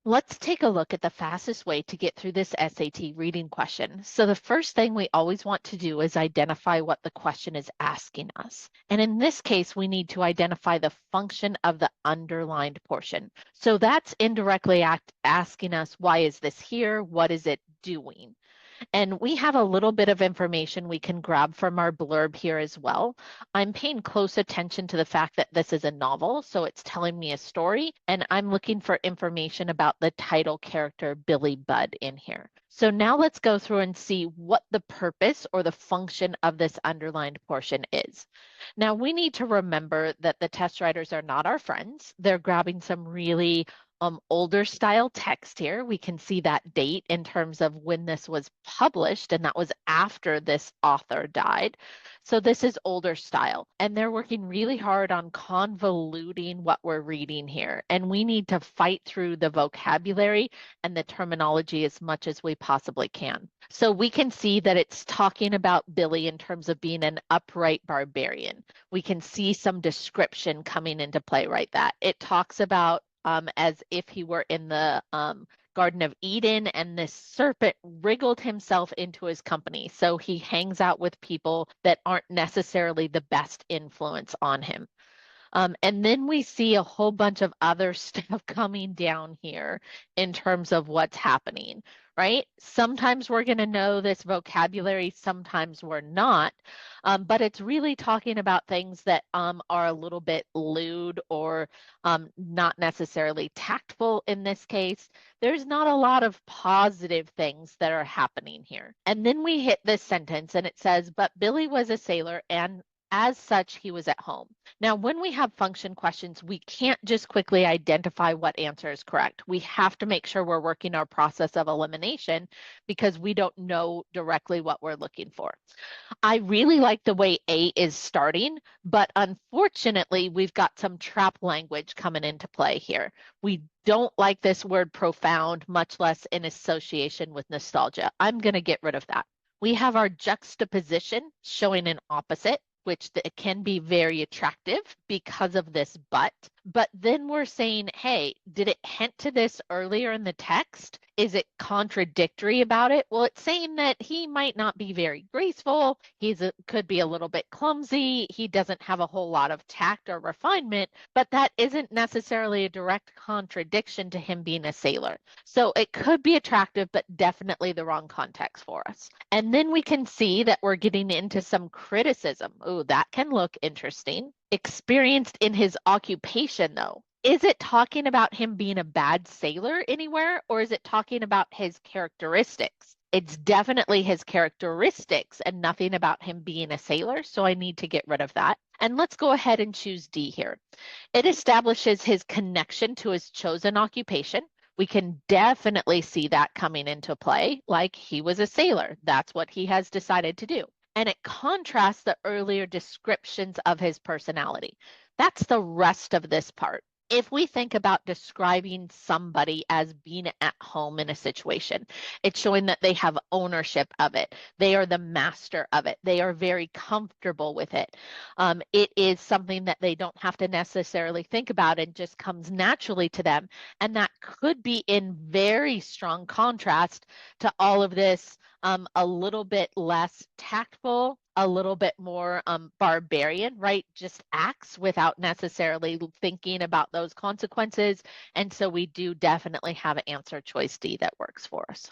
Let's take a look at the fastest way to get through this SAT reading question. So the first thing we always want to do is identify what the question is asking us. And in this case, we need to identify the function of the underlined portion. So that's indirectly asking us, why is this here? What is it doing? And we have a little bit of information we can grab from our blurb here as well. I'm paying close attention to the fact that this is a novel, so it's telling me a story, and I'm looking for information about the title character, Billy Budd, in here. So now let's go through and see what the purpose or the function of this underlined portion is. Now we need to remember that the test writers are not our friends. They're grabbing some really older style text here. We can see that date in terms of when this was published, and that was after this author died. So this is older style, and they're working really hard on convoluting what we're reading here. And we need to fight through the vocabulary and the terminology as much as we possibly can. So we can see that it's talking about Billy in terms of being an upright barbarian. We can see some description coming into play right that. It talks about as if he were in the Garden of Eden, and this serpent wriggled himself into his company. So he hangs out with people that aren't necessarily the best influence on him. And then we see a whole bunch of other stuff coming down here in terms of what's happening, right? Sometimes we're going to know this vocabulary, sometimes we're not. But it's really talking about things that are a little bit lewd or not necessarily tactful in this case. There's not a lot of positive things that are happening here. And then we hit this sentence and it says, but Billy was a sailor and as such, he was at home. Now, when we have function questions, we can't just quickly identify what answer is correct. We have to make sure we're working our process of elimination because we don't know directly what we're looking for. I really like the way A is starting, but unfortunately, we've got some trap language coming into play here. We don't like this word profound, much less in association with nostalgia. I'm going to get rid of that. We have our juxtaposition showing an opposite, which can be very attractive because of this but then we're saying, hey, did it hint to this earlier in the text? Is it contradictory about it? Well, it's saying that he might not be very graceful. Could be a little bit clumsy. He doesn't have a whole lot of tact or refinement, but that isn't necessarily a direct contradiction to him being a sailor. So it could be attractive, but definitely the wrong context for us. And then we can see that we're getting into some criticism. Oh, that can look interesting. Experienced in his occupation, though. Is it talking about him being a bad sailor anywhere, or is it talking about his characteristics? It's definitely his characteristics and nothing about him being a sailor, so I need to get rid of that. And let's go ahead and choose D here. It establishes his connection to his chosen occupation. We can definitely see that coming into play, like he was a sailor. That's what he has decided to do. And it contrasts the earlier descriptions of his personality. That's the rest of this part. If we think about describing somebody as being at home in a situation, it's showing that they have ownership of it. They are the master of it. They are very comfortable with it. It is something that they don't have to necessarily think about and just comes naturally to them. And that could be in very strong contrast to all of this a little bit less tactful, a little bit more barbarian, right? Just acts without necessarily thinking about those consequences. And so we do definitely have answer choice D that works for us.